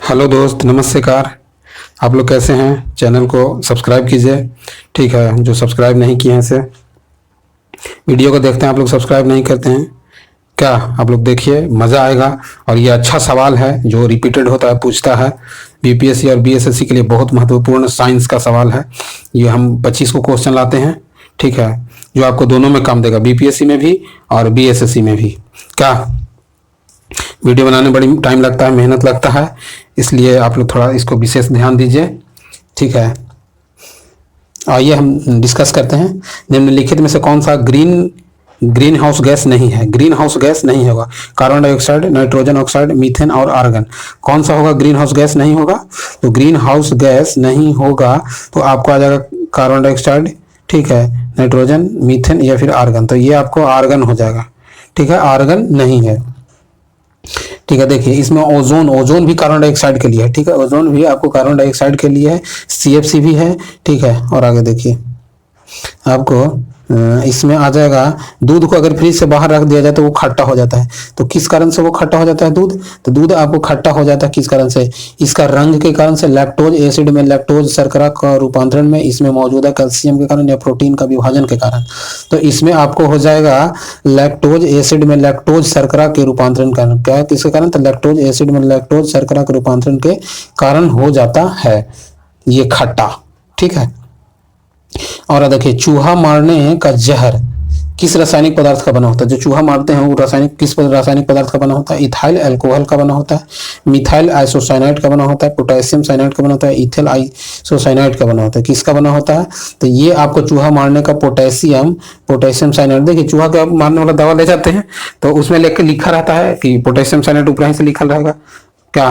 Hello दोस्त, नमस्कार। आप लोग कैसे हैं? चैनल को सब्सक्राइब कीजिए। ठीक है, जो सब्सक्राइब नहीं किए हैं से वीडियो को देखते हैं, आप लोग सब्सक्राइब नहीं करते हैं क्या? आप लोग देखिए, मज़ा आएगा। और ये अच्छा सवाल है जो रिपीटेड होता है, पूछता है। बीपीएससी और बीएसएससी के लिए बहुत महत्वपूर्ण साइंस का सवाल है ये। हम 25 को क्वेश्चन लाते हैं, ठीक है, जो आपको दोनों में काम देगा, बीपीएससी में भी और बीएसएससी में भी। क्या वीडियो बनाने में बड़ी टाइम लगता है, मेहनत लगता है, इसलिए आप लोग थोड़ा इसको विशेष ध्यान दीजिए। ठीक है, आइए हम डिस्कस करते हैं। निम्नलिखित में से कौन सा ग्रीन हाउस गैस नहीं है? ग्रीन हाउस गैस नहीं होगा carbon dioxide, nitrogen oxide, methane और आर्गन। कौन सा होगा ग्रीन हाउस गैस नहीं होगा? तो ग्रीन हाउस गैस नहीं होगा तो आपको आ जाएगा कार्बन डाइऑक्साइड, ठीक है, नाइट्रोजन, मीथेन या फिर आर्गन। तो ये आपको आर्गन हो जाएगा। ठीक है, आर्गन नहीं है। ठीक है, देखिए इसमें ओजोन भी कार्बन डाइऑक्साइड के लिए है। ठीक है, ओजोन भी आपको कार्बन डाइऑक्साइड के लिए है। सीएफसी भी है। ठीक है, और आगे देखिए आपको इसमें आ जाएगा, दूध को अगर फ्रिज से बाहर रख दिया जाए तो वो खट्टा हो जाता है। तो किस कारण से वो खट्टा हो जाता है दूध? तो दूध आपको खट्टा हो जाता है किस कारण से? इसका रंग के कारण से, लैक्टोज एसिड में लैक्टोज शर्करा का रूपांतरण में इसमें मौजूदा कैल्शियम के कारण या प्रोटीन का विभाजन के कारण। तो इसमें आपको हो जाएगा लैक्टोज एसिड में लैक्टोज शर्करा के रूपांतरण के कारण। क्या किसके कारण? तो लैक्टोज एसिड में लैक्टोज शर्करा के रूपांतरण के कारण हो जाता है ये खट्टा। ठीक है, और देखिए चूहा मारने का जहर किस रासायनिक पदार्थ का बना होता है? जो चूहा मारते हैं वो रासायनिक पदार्थ का बना होता है? इथाइल अल्कोहल का बना होता है, मिथाइल आइसोसाइनाइड का बना होता है, पोटेशियम साइनाइड का बना होता है, इथिल आइसोसाइनाइड का बना होता है। किसका बना होता है? तो ये आपको चूहा मारने का पोटेशियम साइनाइड। देखिए चूहा का मारने वाला दवा ले जाते हैं तो उसमें लिखा रहता है कि पोटेशियम साइनाइड ऊपर से लिखा रहेगा क्या।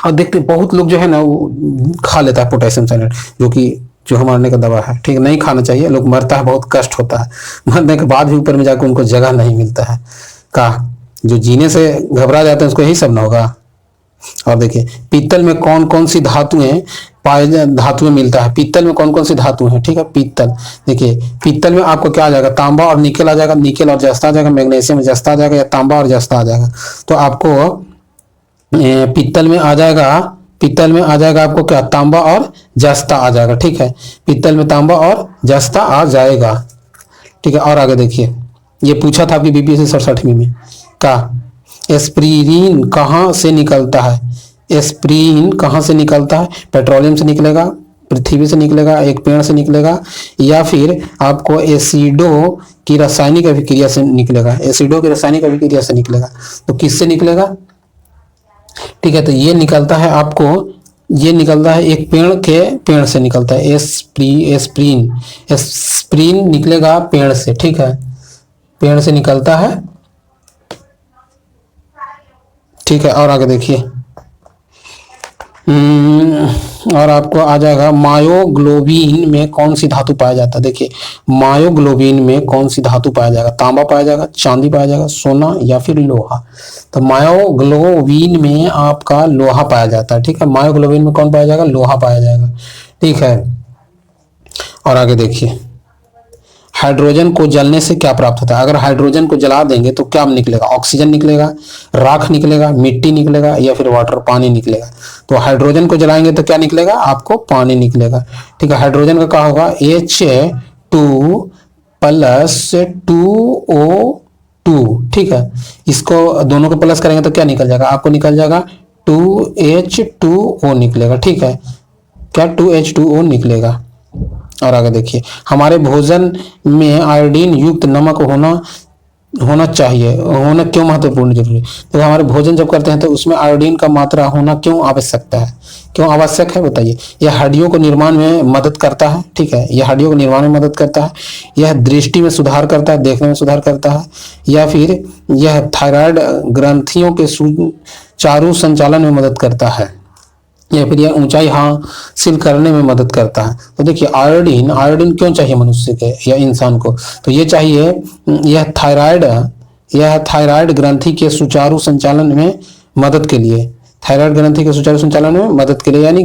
और देखते बहुत लोग जो है ना वो खा लेता है पोटेशियम साइनाइड, जो कि चूहा मारने का दवा है। ठीक, नहीं खाना चाहिए। लोग मरता है, बहुत कष्ट होता है, मरने के बाद भी ऊपर में जाकर उनको जगह नहीं मिलता है। का जो जीने से घबरा जाते हैं उसको यही सब ना होगा। और देखिए पीतल में कौन कौन सी धातुएं मिलता है? पीतल में कौन कौन सी धातुएं हैं? ठीक है, पीतल, देखिए पीतल में आपको क्या आ जाएगा? तांबा और निकेल आ जाएगा, निकेल और जस्ता आ जाएगा, मैग्नीशियम में जस्ता आ जाएगा, या तांबा और जस्ता आ जाएगा। तो आपको पीतल में आ जाएगा आपको क्या? तांबा और जस्ता आ जाएगा। ठीक है, पीतल में तांबा और जस्ता आ जाएगा। ठीक है, और आगे देखिए ये पूछा था आपकी बीपीएससी 67वीं में का एस्पिरिन कहाँ से निकलता है? एस्पिरिन कहाँ से निकलता है? पेट्रोलियम से निकलेगा, पृथ्वी से निकलेगा, एक पेड़ से निकलेगा, या फिर आपको एसिडो की रासायनिक अभिक्रिया से निकलेगा? एसिडो की रासायनिक अभिक्रिया से निकलेगा। तो किससे निकलेगा? ठीक है, तो ये निकलता है आपको, ये निकलता है एक पेड़ से निकलता है। एस्प्रीन निकलेगा पेड़ से। ठीक है, पेड़ से निकलता है। ठीक है, और आगे देखिए और आपको आ जाएगा मायोग्लोबिन में कौन सी धातु पाया जाता है? देखिए मायोग्लोबिन में कौन सी धातु पाया जाएगा? तांबा पाया जाएगा, चांदी पाया जाएगा, सोना या फिर लोहा। तो मायोग्लोबिन में आपका लोहा पाया जाता है। ठीक है, मायोग्लोबिन में कौन पाया जाएगा? लोहा पाया जाएगा। ठीक है, और आगे देखिए हाइड्रोजन को जलने से क्या प्राप्त होता है? अगर हाइड्रोजन को जला देंगे तो क्या निकलेगा? ऑक्सीजन निकलेगा, राख निकलेगा, मिट्टी निकलेगा, या फिर वाटर पानी निकलेगा। तो हाइड्रोजन को जलाएंगे तो क्या निकलेगा? आपको पानी निकलेगा। ठीक है, हाइड्रोजन का क्या होगा? H2+2O2। ठीक है, इसको दोनों को प्लस करेंगे तो क्या निकल जाएगा? आपको निकल जाएगा 2H2O निकलेगा। ठीक है, क्या 2H2O निकलेगा। और आगे देखिए हमारे भोजन में आयोडीन युक्त नमक होना चाहिए, होना क्यों महत्वपूर्ण जरूरी? तो हमारे भोजन जब करते हैं तो उसमें आयोडीन का मात्रा होना क्यों आवश्यकता है? क्यों आवश्यक है बताइए? यह हड्डियों को निर्माण में मदद करता है। ठीक है, यह हड्डियों को निर्माण में मदद करता है, यह दृष्टि में सुधार करता है, देखने में सुधार करता है, या फिर यह थायराइड ग्रंथियों के सुचारू संचालन में मदद करता है, या फिर यह ऊंचाई हासिल करने में मदद करता है। तो देखिए आयोडीन क्यों चाहिए मनुष्य के या इंसान को? तो ये चाहिए, यह थायराइड ग्रंथि के सुचारू संचालन में मदद के लिए, थायराइड ग्रंथि के सुचारू संचालन में मदद के लिए, यानी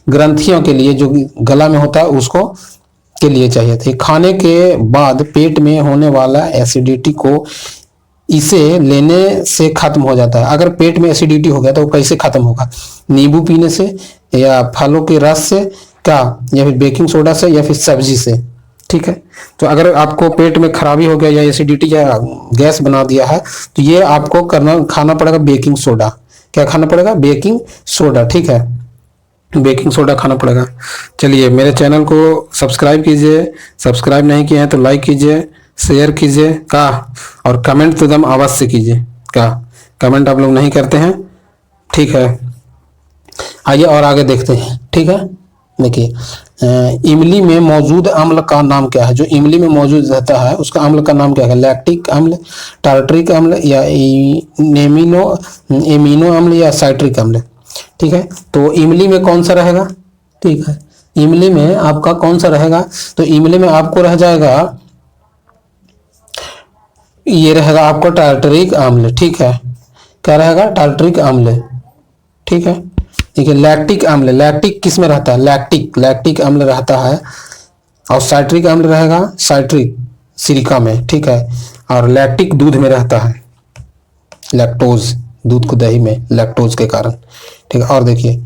ग्रंथियों के लिए जो गला में होता है उसको के लिए चाहिए थे। खाने के बाद पेट में होने वाला एसिडिटी को इसे लेने से खत्म हो जाता है। अगर पेट में एसिडिटी हो गया तो वो कैसे खत्म होगा? नींबू पीने से, या फलों के रस से, क्या, या फिर बेकिंग सोडा से, या फिर सब्जी से। ठीक है, तो अगर आपको पेट में खराबी हो गया या एसिडिटी या गैस बना दिया है तो ये आपको खाना पड़ेगा बेकिंग सोडा। क्या खाना पड़ेगा? Baking soda. ठीक है, बेकिंग सोडा खाना पड़ेगा। चलिए, मेरे चैनल को सब्सक्राइब कीजिए, सब्सक्राइब नहीं किए हैं तो लाइक कीजिए, शेयर कीजिए का, और कमेंट तो एकदम अवश्य कीजिए का। कमेंट आप लोग नहीं करते हैं, ठीक है। आइए और आगे देखते हैं। ठीक है, देखिए, इमली में मौजूद अम्ल का नाम क्या है? जो इमली में मौजूद रहता है उसका अम्ल का नाम क्या है? लैक्टिक अम्ल, टार्टरिक अम्ल, या एमिनो अम्ल, या साइट्रिक अम्ल। ठीक है, तो इमली में कौन सा रहेगा? ठीक है, इमली में आपका कौन सा रहेगा? तो इमली में आपको रह जाएगा, ये रहेगा आपको टार्टरिक अम्ल। ठीक है, क्या रहेगा? टार्टरिक अम्ल। ठीक है, देखिए, लैक्टिक अम्ल, लैक्टिक किस में रहता है? लैक्टिक अम्ल रहता है। और साइट्रिक अम्ल रहेगा, साइट्रिक सिलिका में। ठीक है, और लैक्टिक दूध में रहता है, लैक्टोज, दूध को दही में लैक्टोज के कारण। ठीक है, और देखिए,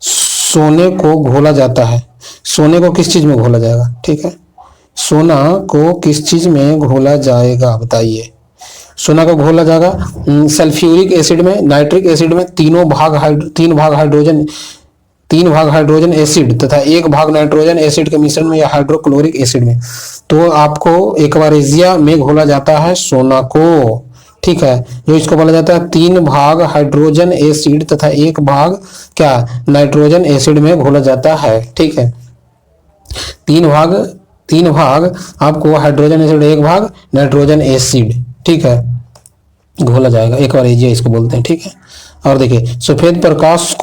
सोने को घोला जाता है। सोने को किस चीज में घोला जाएगा? ठीक है, सोना को किस चीज में घोला जाएगा बताइए? सोना को घोला जाएगा सल्फ्यूरिक एसिड में, नाइट्रिक एसिड में, तीन भाग हाइड्रोजन एसिड तथा एक भाग नाइट्रोजन एसिड के मिश्रण में, या हाइड्रोक्लोरिक एसिड में। तो आपको एक्वारेजिया में घोला जाता है सोना को। ठीक है, जो इसको बोला जाता है 3 भाग हाइड्रोजन एसिड तथा 1 भाग क्या, नाइट्रोजन एसिड में घोला जाता है। ठीक है, 3 भाग आपको हाइड्रोजन एसिड, 1 भाग नाइट्रोजन एसिड। ठीक है, घोला जाएगा, एक्वारेजिया इसको बोलते हैं। ठीक है, और देखिए, सफेद प्रकाश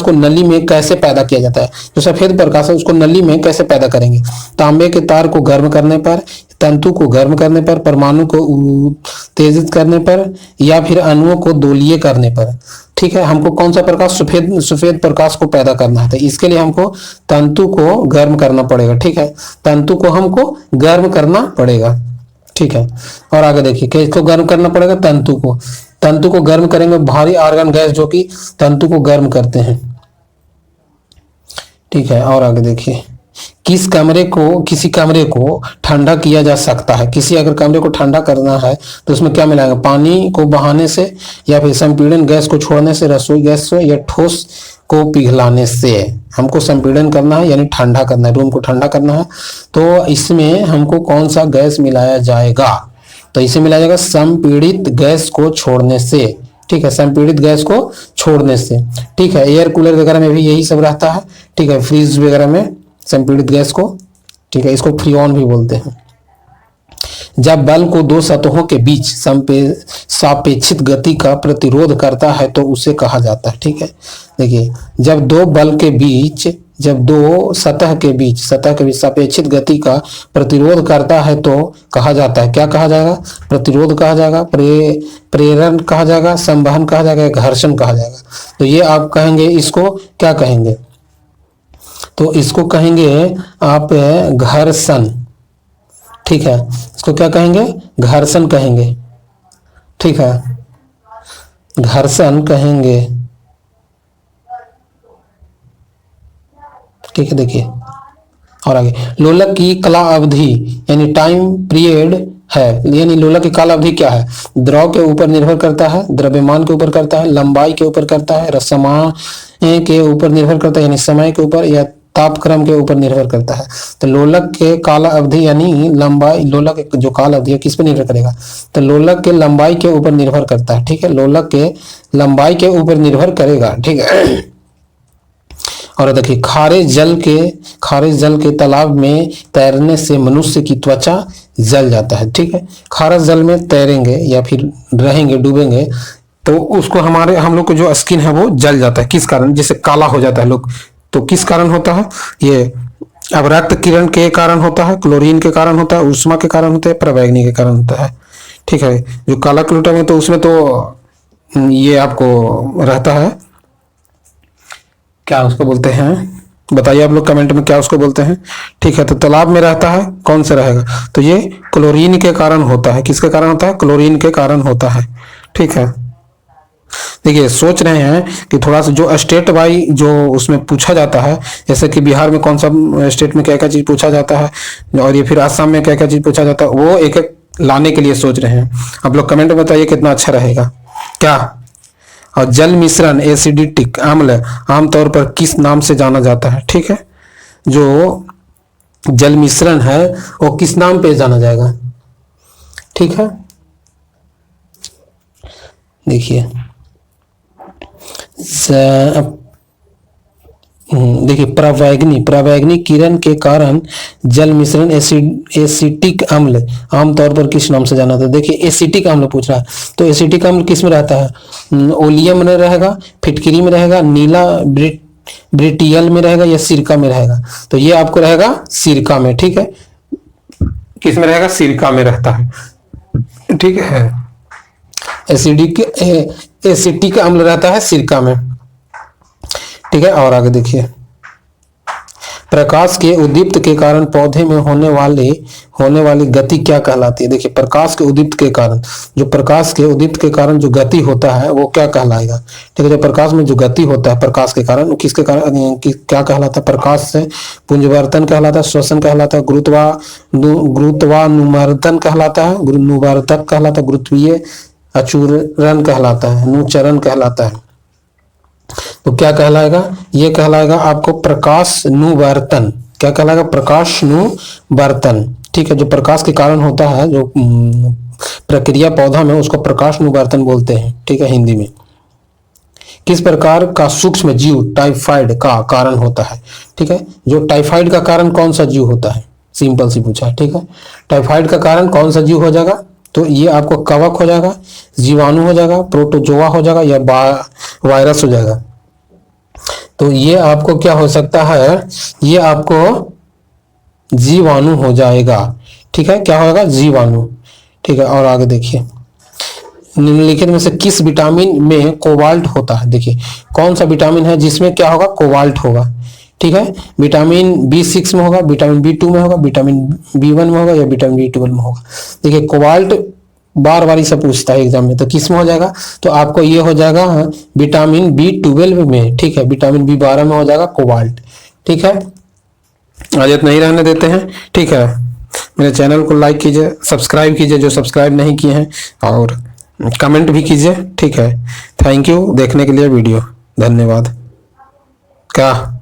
को नली में कैसे पैदा किया जाता है? जो सफेद प्रकाश है उसको नली में कैसे पैदा करेंगे? तांबे के तार को गर्म करने पर, तंतु को गर्म करने पर, परमाणु को उत्तेजित करने पर, या फिर अणुओं को दोलीय करने पर। ठीक है, हमको कौन सा प्रकाश? सफेद प्रकाश को पैदा करना है, तो इसके लिए हमको तंतु को गर्म करना पड़ेगा। ठीक है, तंतु को हमको गर्म करना पड़ेगा। ठीक है, और आगे देखिए, किसको गर्म करना पड़ेगा? तंतु को गर्म करेंगे, भारी आर्गन गैस जो कि तंतु को गर्म करते हैं। ठीक है, और आगे देखिए, किसी कमरे को ठंडा किया जा सकता है। अगर कमरे को ठंडा करना है तो उसमें क्या मिलाएंगे? पानी को बहाने से, या फिर संपीड़न गैस को छोड़ने से, रसोई गैस से, या ठोस को पिघलाने से। हमको संपीड़न करना है यानी ठंडा करना है, रूम को ठंडा करना है, तो इसमें हमको कौन सा गैस मिलाया जाएगा? तो इसे मिलाया जाएगा संपीड़ित गैस को छोड़ने से। ठीक है, संपीड़ित गैस को छोड़ने से। ठीक है, एयर कूलर वगैरह में भी यही सब रहता है। ठीक है, फ्रिज वगैरह में संपीड़ित गैस को, ठीक है, इसको फ्रीऑन भी बोलते हैं। जब बल को 2 सतहों के बीच सापेक्षित गति का प्रतिरोध करता है तो उसे कहा जाता है। ठीक है, देखिए, जब दो सतह के बीच सापेक्षित गति का प्रतिरोध करता है तो कहा जाता है, क्या कहा जाएगा? प्रतिरोध कहा जाएगा, प्रेरण कहा जाएगा, संवहन कहा जाएगा, घर्षण कहा जाएगा। तो ये आप कहेंगे, इसको क्या कहेंगे? तो इसको कहेंगे आप घर्षण। ठीक है, इसको क्या कहेंगे? घर्षण कहेंगे। ठीक है, घर्षण कहेंगे। ठीक है, देखिए, और आगे, लोलक की काला अवधि यानी टाइम पीरियड है, यानी लोलक की काला अवधि क्या है? द्रव के ऊपर निर्भर करता है, द्रव्यमान के ऊपर करता है, लंबाई के ऊपर करता है, समय के ऊपर निर्भर करता है यानी समय के ऊपर, या तापक्रम के ऊपर निर्भर करता है। तो लोलक के काला अवधि यानी लंबाई, लोलक जो काला अवधि है किस पर निर्भर करेगा? तो लोलक के लंबाई के ऊपर निर्भर करता है। ठीक है, लोलक के लंबाई के ऊपर निर्भर करेगा। ठीक है, और देखिए, खारे जल के तालाब में तैरने से मनुष्य की त्वचा जल जाता है। ठीक है, खारे जल में तैरेंगे या फिर रहेंगे, डूबेंगे, तो उसको हम लोग को जो स्किन है वो जल जाता है। किस कारण? जैसे काला हो जाता है लोग, तो किस कारण होता है ये? अब रक्त किरण के कारण होता है, क्लोरीन के कारण होता है, उष्मा के कारण होता है, पराबैंगनी के कारण होता है। ठीक है, जो काला क्लूटा में तो उसमें तो ये आपको रहता है, क्या उसको बोलते हैं, बताइए आप लोग कमेंट में क्या उसको बोलते हैं। ठीक है, तो तालाब में रहता है, कौन सा रहेगा? तो ये क्लोरीन के कारण होता है। किसके कारण होता है? क्लोरीन के कारण होता है। ठीक है, देखिए सोच रहे हैं कि थोड़ा सा जो स्टेट वाई जो उसमें पूछा जाता है, जैसे कि बिहार में कौन सा स्टेट में क्या क्या चीज पूछा जाता है, और ये फिर आसाम में क्या क्या चीज पूछा जाता है, वो एक एक लाने के लिए सोच रहे हैं। आप लोग कमेंट में बताइए कितना अच्छा रहेगा क्या। और जल मिश्रण एसिडिक अम्ल आमतौर पर किस नाम से जाना जाता है? ठीक है, जो जल मिश्रण है वो किस नाम पे जाना जाएगा? ठीक है, देखिए देखिए परावैंगनी किरण के कारण जल मिश्रण एसिटिक अम्ल आमतौर पर किस नाम से जाना था? देखिए एसिटिक अम्ल पूछ रहा है, तो एसिटिक अम्ल किस में रहता है? ओलियम में रहेगा, फिटकरी में रहेगा, नीला ब्रिटियल में रहेगा, या सिरका में रहेगा? तो ये आपको रहेगा सिरका में। ठीक है, किस में रहेगा? सिरका में रहता है। ठीक है, एसिटिक अम्ल रहता है सिरका में। ठीक है, और आगे देखिए, प्रकाश के उद्दीप्त के कारण पौधे में होने वाली गति क्या कहलाती है? देखिए प्रकाश के उद्दीप्त के कारण, जो प्रकाश के उद्दीप्त के कारण जो गति होता है वो क्या कहलाएगा? ठीक है, जो प्रकाश में जो गति होता है प्रकाश के कारण, वो किसके कारण क्या कहलाता है? प्रकाश से पुंजवर्तन कहलाता है, श्वसन कहलाता है, गुरुत्वानुवर्तन कहलाता है, नुवर्तक कहलाता है, गुरुत्वीय अचूरण कहलाता है, नुचरण कहलाता है। तो क्या कहलाएगा? ये कहलाएगा आपको प्रकाशनुवर्तन। क्या कहलाएगा? प्रकाशनुवर्तन। ठीक है, जो प्रकाश के कारण होता है जो प्रक्रिया पौधा में, उसको प्रकाशनुवर्तन बोलते हैं। ठीक है, हिंदी में। किस प्रकार का सूक्ष्म जीव टाइफाइड का कारण होता है? ठीक है, जो टाइफाइड का कारण कौन सा जीव होता है? सिंपल सी पूछा है। ठीक है, टाइफाइड का कारण कौन सा जीव हो जाएगा? तो ये आपको कवक हो जाएगा, जीवाणु हो जाएगा, प्रोटोजोआ हो जाएगा, या वायरस हो जाएगा। तो ये आपको क्या हो सकता है? ये आपको जीवाणु हो जाएगा। ठीक है, क्या होगा? जीवाणु। ठीक है, और आगे देखिए, निम्नलिखित में से किस विटामिन में कोबाल्ट होता है? देखिए कौन सा विटामिन है जिसमें क्या होगा? कोबाल्ट होगा। ठीक है, विटामिन B6 में होगा, विटामिन B2 में होगा, विटामिन B1 में होगा, या विटामिन B12 में होगा? देखिए कोबाल्ट बार बार से पूछता है एग्जाम में, तो किस में हो जाएगा? तो आपको ये हो जाएगा विटामिन B12 में। ठीक है, विटामिन B12 में हो जाएगा कोबाल्ट। ठीक है, आज इतना ही रहने देते हैं। ठीक है, मेरे चैनल को लाइक कीजिए, सब्सक्राइब कीजिए जो सब्सक्राइब नहीं किए हैं, और कमेंट भी कीजिए। ठीक है, थैंक यू देखने के लिए वीडियो, धन्यवाद। क्या